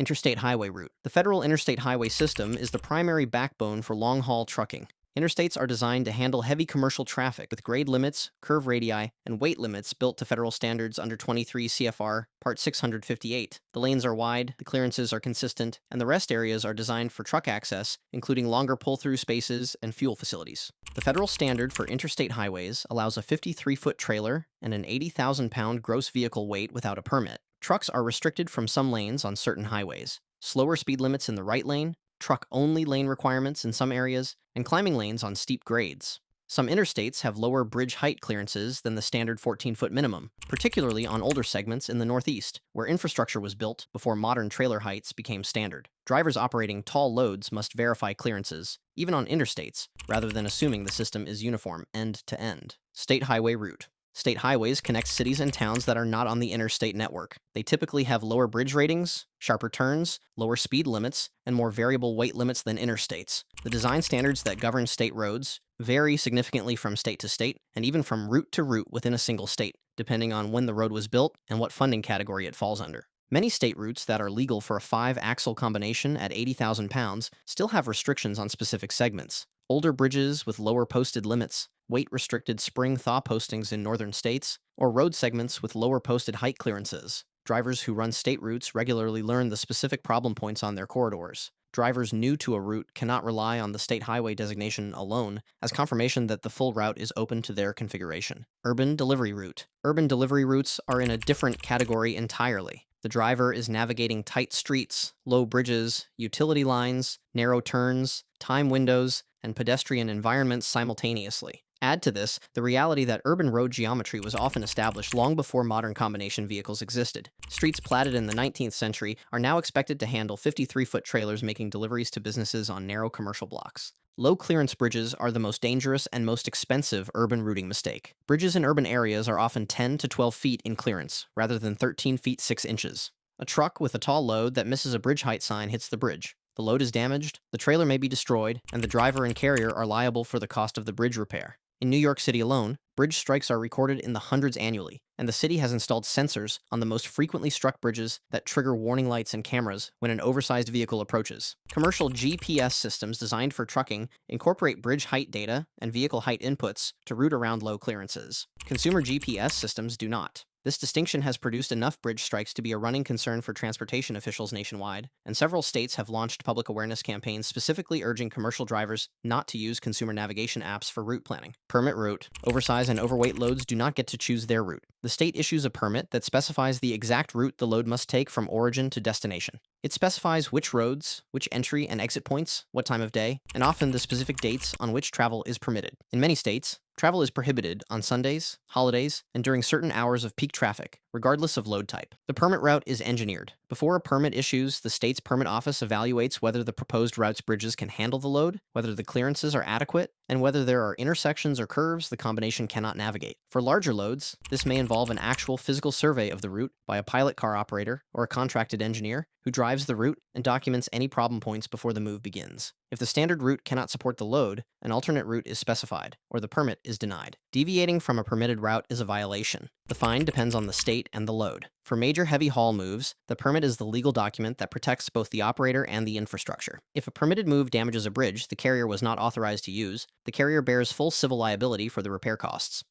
Interstate highway route. The Federal Interstate Highway System is the primary backbone for long-haul trucking. Interstates are designed to handle heavy commercial traffic with grade limits, curve radii, and weight limits built to federal standards under 23 CFR Part 658. The lanes are wide, the clearances are consistent, and the rest areas are designed for truck access, including longer pull-through spaces and fuel facilities. The federal standard for interstate highways allows a 53-foot trailer and an 80,000-pound gross vehicle weight without a permit. Trucks are restricted from some lanes on certain highways. Slower speed limits in the right lane, truck-only lane requirements in some areas, and climbing lanes on steep grades. Some interstates have lower bridge height clearances than the standard 14-foot minimum, particularly on older segments in the Northeast, where infrastructure was built before modern trailer heights became standard. Drivers operating tall loads must verify clearances, even on interstates, rather than assuming the system is uniform end-to-end. State highway route. State highways connect cities and towns that are not on the interstate network. They typically have lower bridge ratings, sharper turns, lower speed limits, and more variable weight limits than interstates. The design standards that govern state roads vary significantly from state to state, and even from route to route within a single state, depending on when the road was built and what funding category it falls under. Many state routes that are legal for a 5-axle combination at 80,000 pounds still have restrictions on specific segments. Older bridges with lower posted limits, weight-restricted spring thaw postings in northern states, or road segments with lower posted height clearances. Drivers who run state routes regularly learn the specific problem points on their corridors. Drivers new to a route cannot rely on the state highway designation alone as confirmation that the full route is open to their configuration. Urban delivery route. Urban delivery routes are in a different category entirely. The driver is navigating tight streets, low bridges, utility lines, narrow turns, time windows, and pedestrian environments simultaneously. Add to this the reality that urban road geometry was often established long before modern combination vehicles existed. Streets platted in the 19th century are now expected to handle 53-foot trailers making deliveries to businesses on narrow commercial blocks. Low clearance bridges are the most dangerous and most expensive urban routing mistake. Bridges in urban areas are often 10 to 12 feet in clearance, rather than 13 feet 6 inches. A truck with a tall load that misses a bridge height sign hits the bridge. The load is damaged, the trailer may be destroyed, and the driver and carrier are liable for the cost of the bridge repair. In New York City alone, bridge strikes are recorded in the hundreds annually, and the city has installed sensors on the most frequently struck bridges that trigger warning lights and cameras when an oversized vehicle approaches. Commercial GPS systems designed for trucking incorporate bridge height data and vehicle height inputs to route around low clearances. Consumer GPS systems do not. This distinction has produced enough bridge strikes to be a running concern for transportation officials nationwide, and several states have launched public awareness campaigns specifically urging commercial drivers not to use consumer navigation apps for route planning. Permit route. Oversized and overweight loads do not get to choose their route. The state issues a permit that specifies the exact route the load must take from origin to destination. It specifies which roads, which entry and exit points, what time of day, and often the specific dates on which travel is permitted. In many states, travel is prohibited on Sundays, holidays, and during certain hours of peak traffic, regardless of load type. The permit route is engineered. Before a permit issues, the state's permit office evaluates whether the proposed route's bridges can handle the load, whether the clearances are adequate, and whether there are intersections or curves the combination cannot navigate. For larger loads, this may involve an actual physical survey of the route by a pilot car operator or a contracted engineer who drives the route and documents any problem points before the move begins. If the standard route cannot support the load, an alternate route is specified, or the permit is denied. Deviating from a permitted route is a violation. The fine depends on the state and the load. For major heavy haul moves, the permit is the legal document that protects both the operator and the infrastructure. If a permitted move damages a bridge the carrier was not authorized to use, the carrier bears full civil liability for the repair costs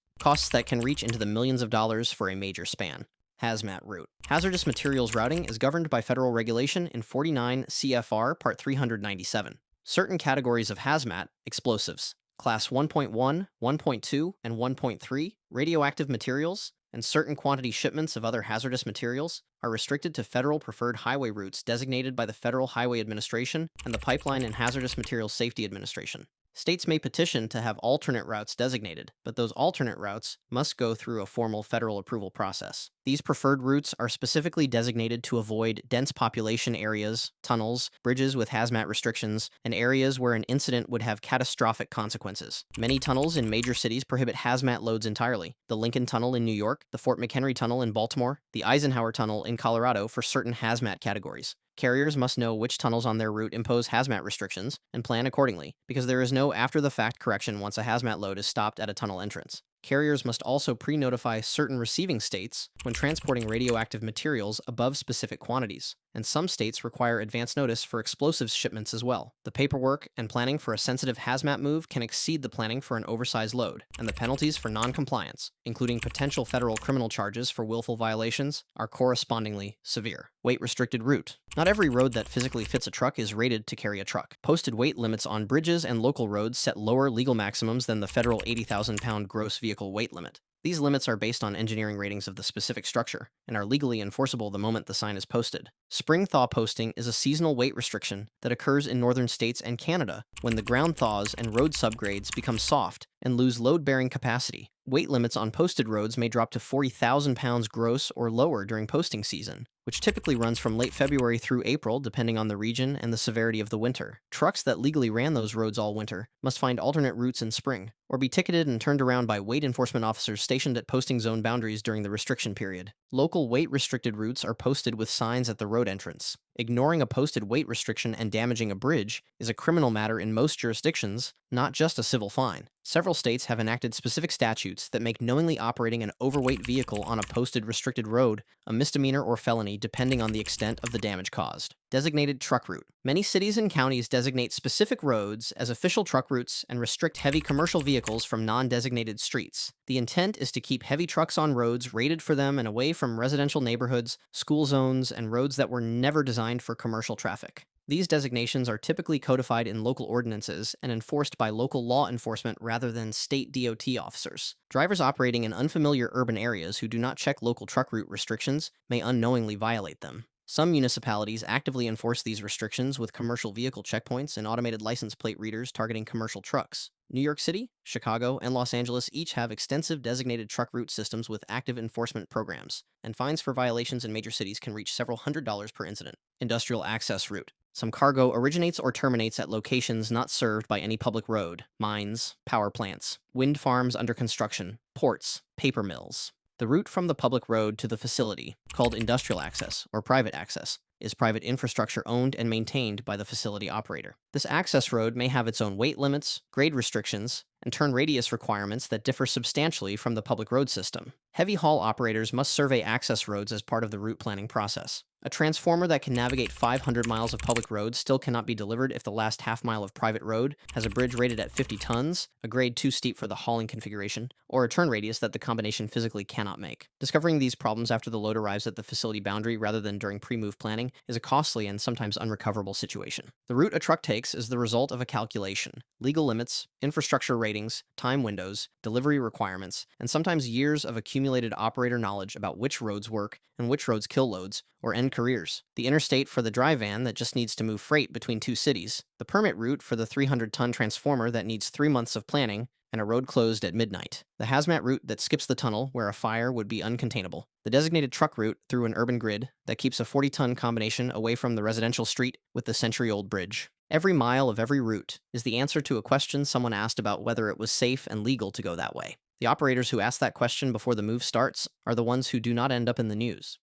that can reach into the millions of dollars for a major span. Hazmat route. Hazardous materials routing is governed by federal regulation in 49 CFR Part 397. Certain categories of hazmat, explosives, Class 1.1, 1.2, and 1.3, radioactive materials, and certain quantity shipments of other hazardous materials are restricted to federal preferred highway routes designated by the Federal Highway Administration and the Pipeline and Hazardous Materials Safety Administration. States may petition to have alternate routes designated, but those alternate routes must go through a formal federal approval process. These preferred routes are specifically designated to avoid dense population areas, tunnels, bridges with hazmat restrictions, and areas where an incident would have catastrophic consequences. Many tunnels in major cities prohibit hazmat loads entirely. The Lincoln Tunnel in New York, the Fort McHenry Tunnel in Baltimore, the Eisenhower Tunnel in Colorado for certain hazmat categories. Carriers must know which tunnels on their route impose hazmat restrictions and plan accordingly, because there is no after-the-fact correction once a hazmat load is stopped at a tunnel entrance. Carriers must also pre-notify certain receiving states when transporting radioactive materials above specific quantities. and some states require advance notice for explosives shipments as well. The paperwork and planning for a sensitive hazmat move can exceed the planning for an oversized load, and the penalties for non-compliance, including potential federal criminal charges for willful violations, are correspondingly severe. Weight-restricted route. Not every road that physically fits a truck is rated to carry a truck. Posted weight limits on bridges and local roads set lower legal maximums than the federal 80,000-pound gross vehicle weight limit. These limits are based on engineering ratings of the specific structure and are legally enforceable the moment the sign is posted. Spring thaw posting is a seasonal weight restriction that occurs in northern states and Canada when the ground thaws and road subgrades become soft and lose load-bearing capacity. Weight limits on posted roads may drop to 40,000 pounds gross or lower during posting season, which typically runs from late February through April depending on the region and the severity of the winter. Trucks that legally ran those roads all winter must find alternate routes in spring, or be ticketed and turned around by weight enforcement officers stationed at posting zone boundaries during the restriction period. Local weight-restricted routes are posted with signs at the road entrance. Ignoring a posted weight restriction and damaging a bridge is a criminal matter in most jurisdictions, not just a civil fine. Several states have enacted specific statutes that make knowingly operating an overweight vehicle on a posted restricted road a misdemeanor or felony depending on the extent of the damage caused. Designated truck route. Many cities and counties designate specific roads as official truck routes and restrict heavy commercial vehicles from non-designated streets. The intent is to keep heavy trucks on roads rated for them and away from residential neighborhoods, school zones, and roads that were never designed for commercial traffic. These designations are typically codified in local ordinances and enforced by local law enforcement rather than state DOT officers. Drivers operating in unfamiliar urban areas who do not check local truck route restrictions may unknowingly violate them. Some municipalities actively enforce these restrictions with commercial vehicle checkpoints and automated license plate readers targeting commercial trucks. New York City, Chicago, and Los Angeles each have extensive designated truck route systems with active enforcement programs, and fines for violations in major cities can reach several $100s per incident. Industrial access route. Some cargo originates or terminates at locations not served by any public road: mines, power plants, wind farms under construction, ports, paper mills. The route from the public road to the facility, called industrial access or private access, is private infrastructure owned and maintained by the facility operator. This access road may have its own weight limits, grade restrictions, and turn radius requirements that differ substantially from the public road system. Heavy haul operators must survey access roads as part of the route planning process. A transformer that can navigate 500 miles of public road still cannot be delivered if the last half mile of private road has a bridge rated at 50 tons, a grade too steep for the hauling configuration, or a turn radius that the combination physically cannot make. Discovering these problems after the load arrives at the facility boundary rather than during pre-move planning is a costly and sometimes unrecoverable situation. The route a truck takes is the result of a calculation: legal limits, infrastructure ratings, time windows, delivery requirements, and sometimes years of accumulated operator knowledge about which roads work and which roads kill loads or end careers. The interstate for the dry van that just needs to move freight between two cities, the permit route for the 300-ton transformer that needs 3 months of planning and a road closed at midnight, the hazmat route that skips the tunnel where a fire would be uncontainable, the designated truck route through an urban grid that keeps a 40-ton combination away from the residential street with the century-old bridge. Every mile of every route is the answer to a question someone asked about whether it was safe and legal to go that way. The operators who ask that question before the move starts are the ones who do not end up in the news.